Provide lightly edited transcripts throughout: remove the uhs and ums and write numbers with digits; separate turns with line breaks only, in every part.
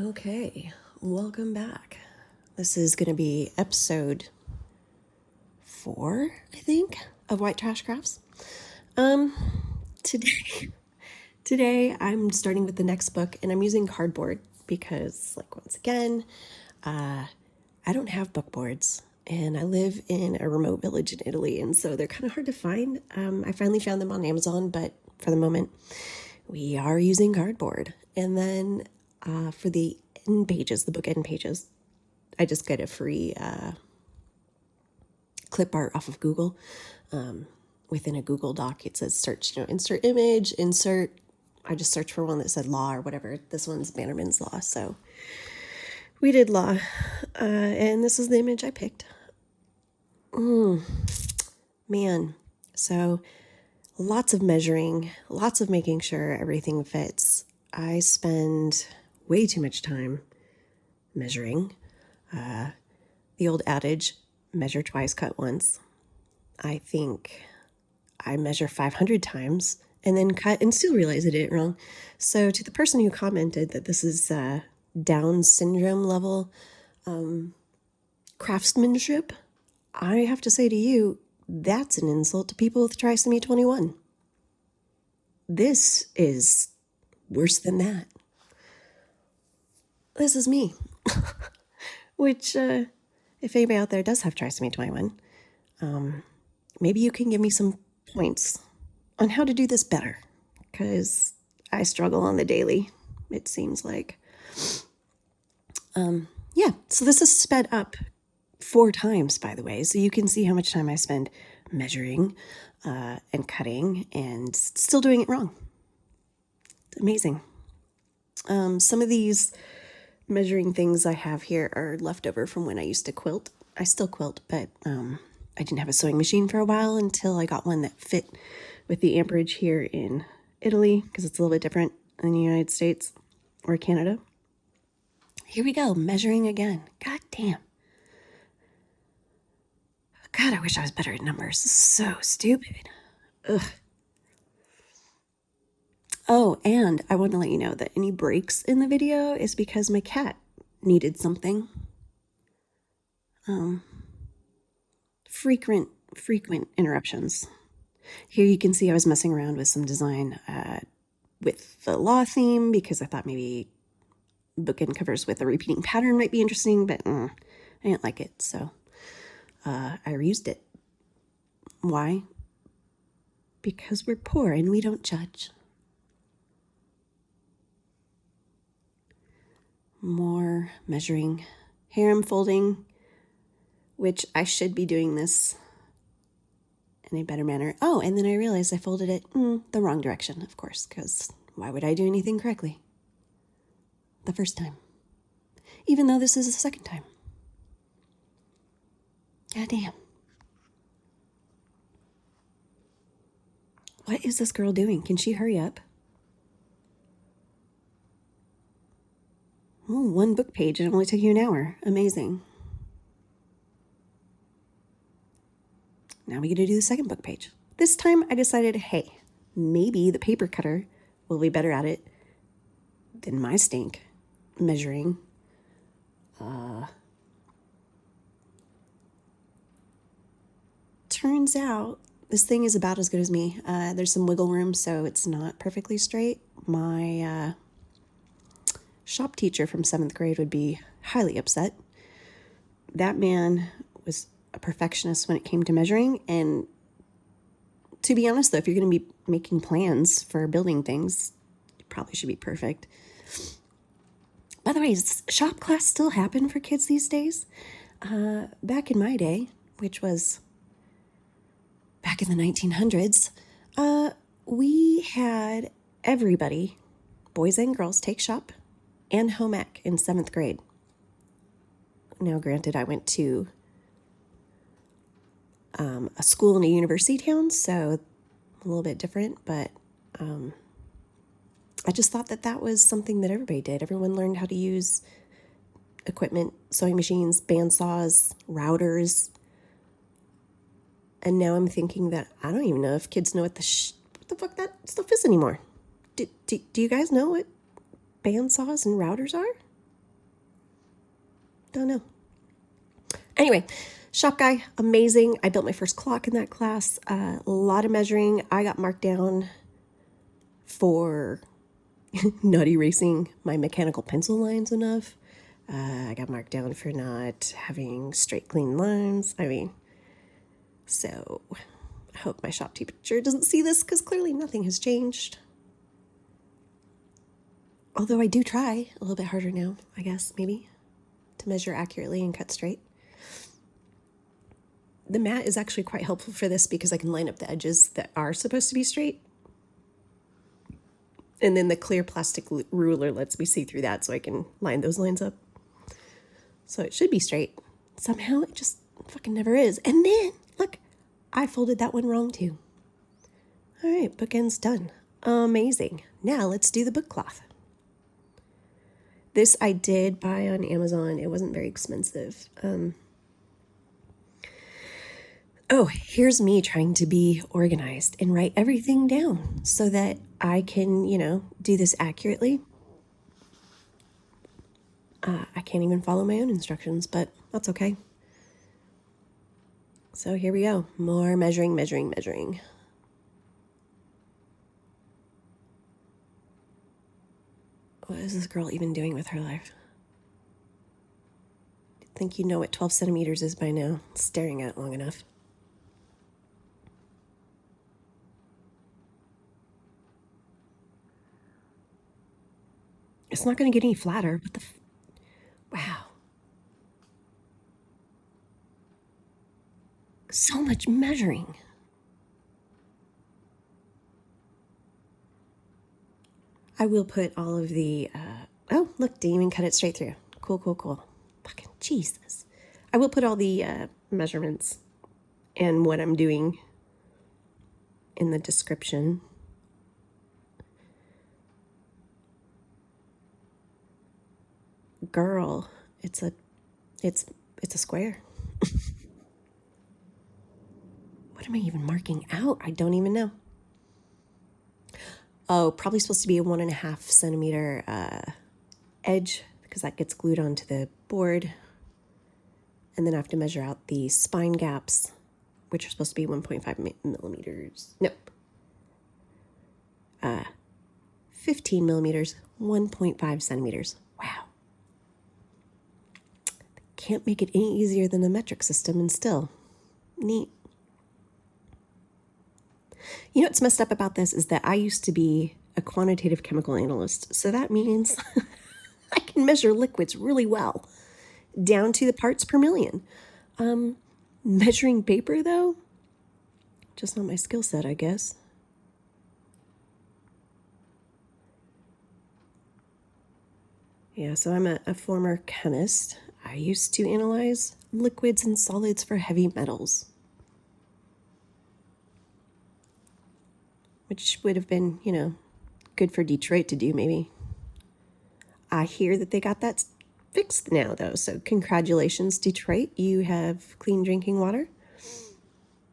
Okay, welcome back. This is going to be episode 4, I think, of White Trash Crafts. Today I'm starting with the next book, and I'm using cardboard because, once again, I don't have book boards, and I live in a remote village in Italy, and so they're kind of hard to find. I finally found them on Amazon, but for the moment, we are using cardboard. And then for the end pages, the book end pages, I just get a free clip art off of Google. Within a Google Doc, it says search, insert image, insert. I just searched for one that said law or whatever. This one's Bannerman's law, so we did law. And this is the image I picked. Man, so lots of measuring, lots of making sure everything fits. I spend way too much time measuring. The old adage, measure twice, cut once. I think I measure 500 times and then cut and still realize I did it wrong. So to the person who commented that this is Down syndrome level craftsmanship, I have to say to you, that's an insult to people with trisomy 21. This is worse than that. This is me. Which, if anybody out there does have trisomy 21, maybe you can give me some points on how to do this better, because I struggle on the daily, it seems like. So this is sped up 4 times, by the way, so you can see how much time I spend measuring and cutting and still doing it wrong. It's amazing. Some of these measuring things I have here are left over from when I used to quilt. I still quilt, but I didn't have a sewing machine for a while until I got one that fit with the amperage here in Italy, because it's a little bit different in the United States or Canada. Here we go, measuring again. God damn. God, I wish I was better at numbers. This is so stupid. Ugh. Oh, and I want to let you know that any breaks in the video is because my cat needed something. Frequent interruptions. Here you can see I was messing around with some design with the law theme because I thought maybe bookend covers with a repeating pattern might be interesting, but I didn't like it, so I reused it. Why? Because we're poor and we don't judge. More measuring. Here I'm folding, which I should be doing this in a better manner. Oh, and then I realized I folded it the wrong direction, of course, because why would I do anything correctly the first time? Even though this is the second time. God damn. What is this girl doing? Can she hurry up? Oh, 1 book page. It only took you an hour. Amazing. Now we get to do the second book page. This time I decided, hey, maybe the paper cutter will be better at it than my stink measuring. Turns out this thing is about as good as me. There's some wiggle room, so it's not perfectly straight. My shop teacher from 7th grade would be highly upset. That man was a perfectionist when it came to measuring, and to be honest though, if you're going to be making plans for building things, you probably should be perfect. By the way, does shop class still happen for kids these days? Back in my day, which was back in the 1900s, we had everybody, boys and girls, take shop and home ec in 7th grade. Now, granted, I went to a school in a university town, so a little bit different, but I just thought that was something that everybody did. Everyone learned how to use equipment, sewing machines, bandsaws, routers, and now I'm thinking that I don't even know if kids know what the fuck that stuff is anymore. Do you guys know what bandsaws and routers are? don't know. Anyway, shop guy, amazing. I built my first clock in that class. A lot of measuring. I got marked down for not erasing my mechanical pencil lines enough. I got marked down for not having straight, clean lines. I mean, so I hope my shop teacher doesn't see this because clearly nothing has changed. Although I do try a little bit harder now, I guess, maybe, to measure accurately and cut straight. The mat is actually quite helpful for this because I can line up the edges that are supposed to be straight. And then the clear plastic ruler lets me see through that so I can line those lines up. So it should be straight. Somehow it just fucking never is. And then, look, I folded that one wrong too. All right, bookend's done. Amazing. Now let's do the book cloth. This I did buy on Amazon. It wasn't very expensive. Oh, here's me trying to be organized and write everything down so that I can, do this accurately. I can't even follow my own instructions, but that's okay. So here we go. More measuring. What is this girl even doing with her life? I think you know what 12 centimeters is by now, staring at it long enough. It's not going to get any flatter. What the wow. So much measuring. I will put all of the, oh, look, didn't even cut it straight through. Cool. Fucking Jesus. I will put all the measurements and what I'm doing in the description. Girl, it's a square. What am I even marking out? I don't even know. Oh, probably supposed to be a 1.5 centimeter edge because that gets glued onto the board. And then I have to measure out the spine gaps, which are supposed to be 1.5 millimeters. Nope. 15 millimeters, 1.5 centimeters. Wow. Can't make it any easier than the metric system, and still neat. You know what's messed up about this is that I used to be a quantitative chemical analyst. So that means I can measure liquids really well, down to the parts per million. Measuring paper, though, just not my skill set, I guess. Yeah, so I'm a former chemist. I used to analyze liquids and solids for heavy metals, which would have been, good for Detroit to do, maybe. I hear that they got that fixed now, though, so congratulations, Detroit. You have clean drinking water,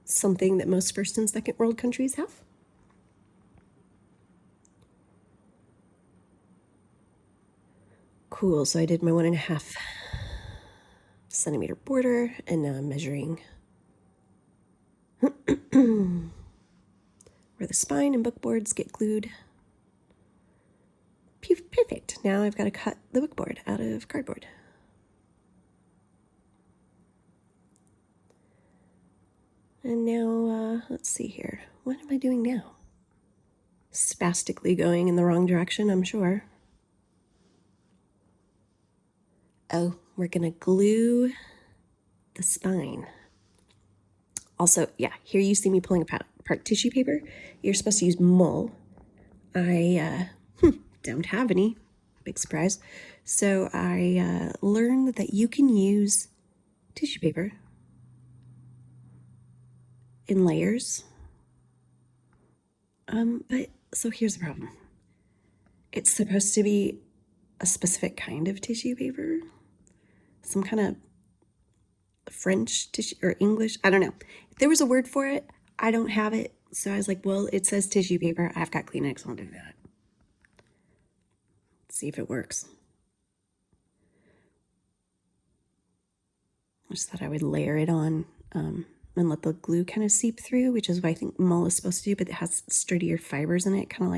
something that most first and second world countries have. Cool, so I did my 1.5 centimeter border, and now I'm measuring where the spine and book boards get glued. Perfect. Now I've got to cut the book board out of cardboard. And now, let's see here. What am I doing now? Spastically going in the wrong direction, I'm sure. Oh, we're going to glue the spine. Also, yeah, here you see me pulling apart tissue paper. You're supposed to use mull. I don't have any. Big surprise. So I learned that you can use tissue paper in layers. But so here's the problem. It's supposed to be a specific kind of tissue paper. Some kind of French tissue or English. I don't know. If there was a word for it, I don't have it. So I was like, well, it says tissue paper. I've got Kleenex. I'll do that. Let's see if it works. I just thought I would layer it on and let the glue kind of seep through, which is what I think mull is supposed to do, but it has sturdier fibers in it, kind of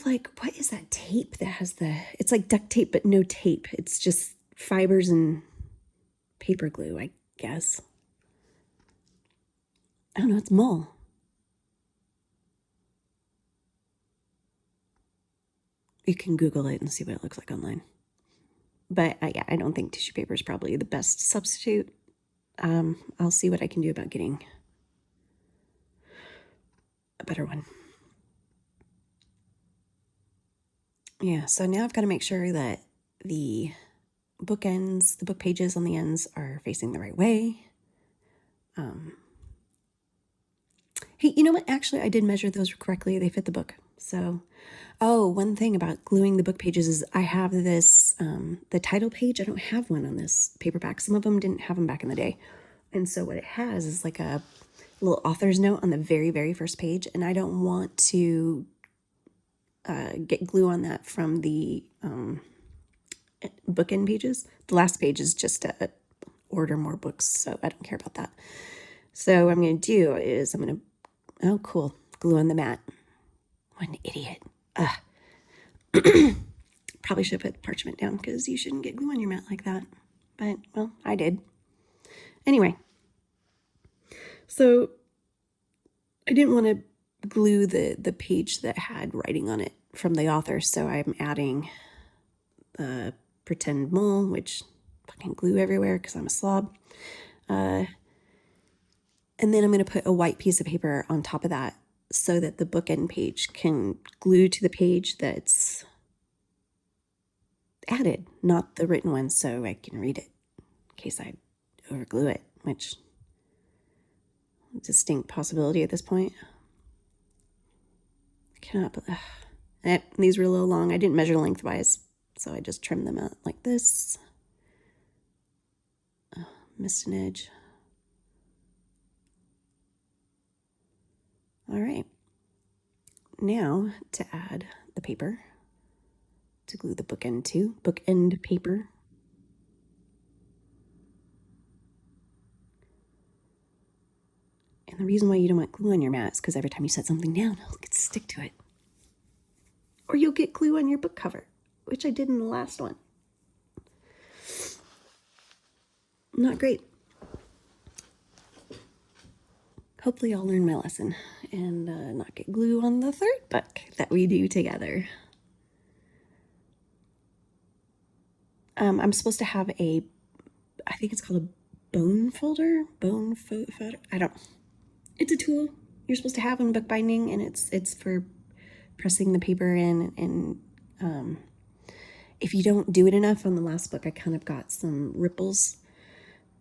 like what is that tape that has it's like duct tape, but no tape. It's just fibers and paper glue, I guess. I don't know, it's mull. You can Google it and see what it looks like online. But yeah, I don't think tissue paper is probably the best substitute. I'll see what I can do about getting a better one. Yeah, so now I've got to make sure that the bookends, the book pages on the ends are facing the right way. Hey, you know what? Actually, I did measure those correctly. They fit the book. So, oh, one thing about gluing the book pages is I have this, the title page. I don't have one on this paperback. Some of them didn't have them back in the day. And so what it has is like a little author's note on the very, very first page. And I don't want to get glue on that from the bookend pages. The last page is just to order more books, so I don't care about that. So what I'm going to do is I'm going to, oh, cool, glue on the mat. What an idiot. Probably should have put parchment down because you shouldn't get glue on your mat like that. But, well, I did. Anyway, so I didn't want to glue the page that had writing on it from the author, so I'm adding pretend mull, which fucking glue everywhere because I'm a slob. And then I'm going to put a white piece of paper on top of that so that the bookend page can glue to the page that's added, not the written one, so I can read it in case I overglue it, which is a distinct possibility at this point. I cannot believe these were a little long. I didn't measure lengthwise, so I just trimmed them out like this. Oh, missed an edge. All right. Now to add the paper to glue the bookend to, bookend paper. And the reason why you don't want glue on your mat is because every time you set something down, it'll stick to it. Or you'll get glue on your book cover, which I did in the last one. Not great. Hopefully I'll learn my lesson and not get glue on the third book that we do together. I'm supposed to have I think it's called a bone folder, it's a tool you're supposed to have in bookbinding, and it's for pressing the paper in, and if you don't do it enough, on the last book I kind of got some ripples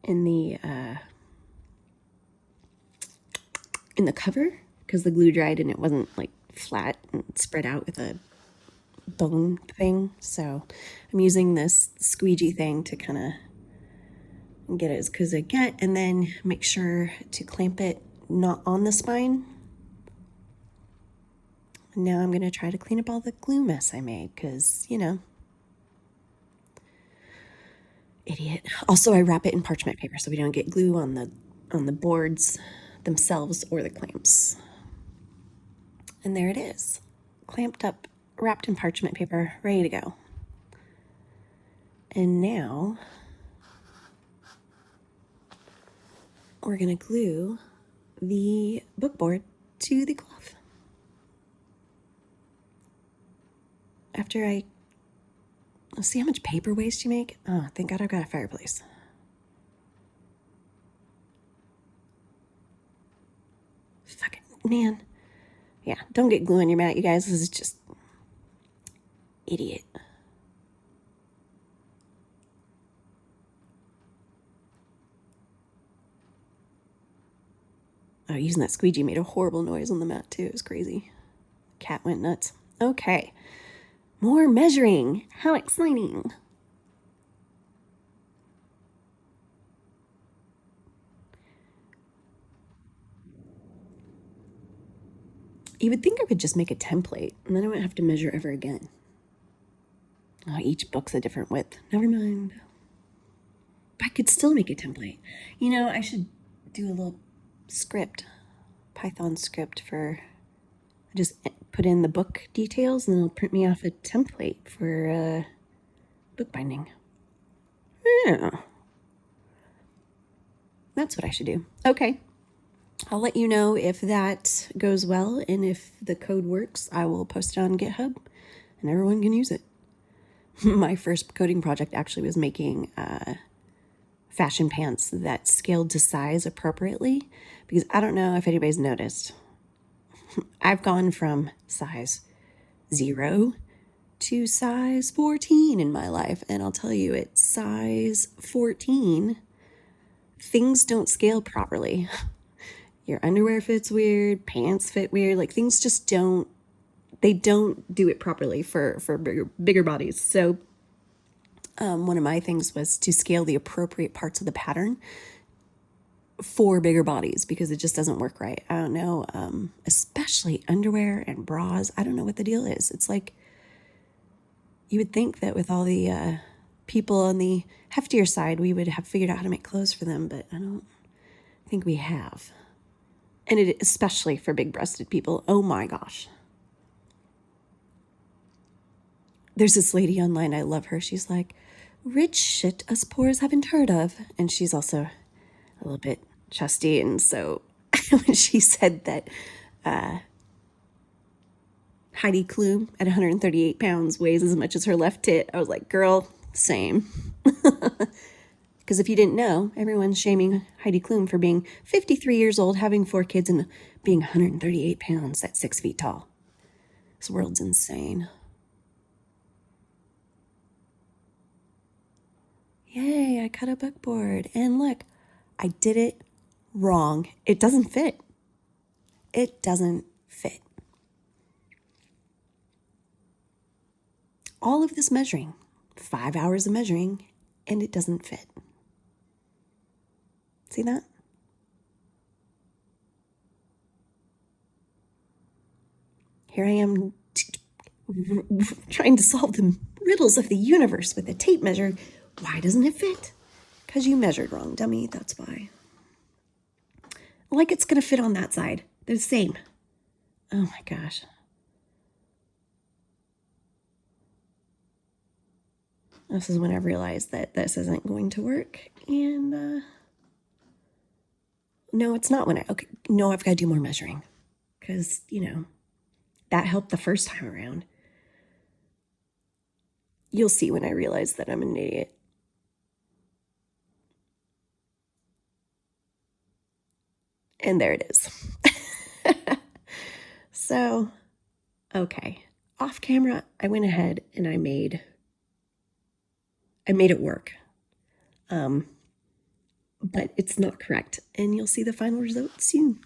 in the cover because the glue dried and it wasn't like flat and spread out with a bone thing. So I'm using this squeegee thing to kind of get it as good as I get, and then make sure to clamp it not on the spine. Now I'm going to try to clean up all the glue mess I made because, you know, idiot. Also, I wrap it in parchment paper so we don't get glue on the boards themselves or the clamps. And there it is, clamped up, wrapped in parchment paper, ready to go. And now we're going to glue the bookboard to the cloth. After let's see how much paper waste you make. Oh, thank God I've got a fireplace. Fucking man. Yeah, don't get glue on your mat, you guys. This is just idiot. Oh, using that squeegee made a horrible noise on the mat too. It was crazy. Cat went nuts. Okay. More measuring. How exciting. You would think I would just make a template and then I wouldn't have to measure ever again. Oh, each book's a different width. Never mind. I could still make a template. You know, I should do a little script, Python script for, just put in the book details and it'll print me off a template for bookbinding. Yeah. That's what I should do. Okay. I'll let you know if that goes well, and if the code works, I will post it on GitHub and everyone can use it. My first coding project actually was making fashion pants that scaled to size appropriately, because I don't know if anybody's noticed. I've gone from size 0 to size 14 in my life, and I'll tell you, at size 14, things don't scale properly. Your underwear fits weird, pants fit weird, like things just don't do it properly for bigger bodies. So one of my things was to scale the appropriate parts of the pattern for bigger bodies, because it just doesn't work right. I don't know, especially underwear and bras. I don't know what the deal is. It's like, you would think that with all the people on the heftier side, we would have figured out how to make clothes for them, but I don't think we have. And it, especially for big-breasted people, oh my gosh. There's this lady online, I love her. She's like, rich shit us poors haven't heard of. And she's also a little bit chesty. And so when she said that Heidi Klum at 138 pounds weighs as much as her left tit, I was like, girl, same. Because if you didn't know, everyone's shaming Heidi Klum for being 53 years old, having 4 kids, and being 138 pounds at 6 feet tall. This world's insane. Yay, I cut a book board. And look, I did it wrong. It doesn't fit. It doesn't fit. All of this measuring, 5 hours of measuring, and it doesn't fit. See that? Here I am trying to solve the riddles of the universe with a tape measure. Why doesn't it fit? Because you measured wrong, dummy. That's why. Like it's going to fit on that side. They're the same. Oh my gosh. This is when I realized that this isn't going to work. And no, it's not when okay, no, I've got to do more measuring. Because, you know, that helped the first time around. You'll see when I realize that I'm an idiot. And there it is. So, okay. Off camera, I went ahead and I made it work. But it's not correct. And you'll see the final result soon.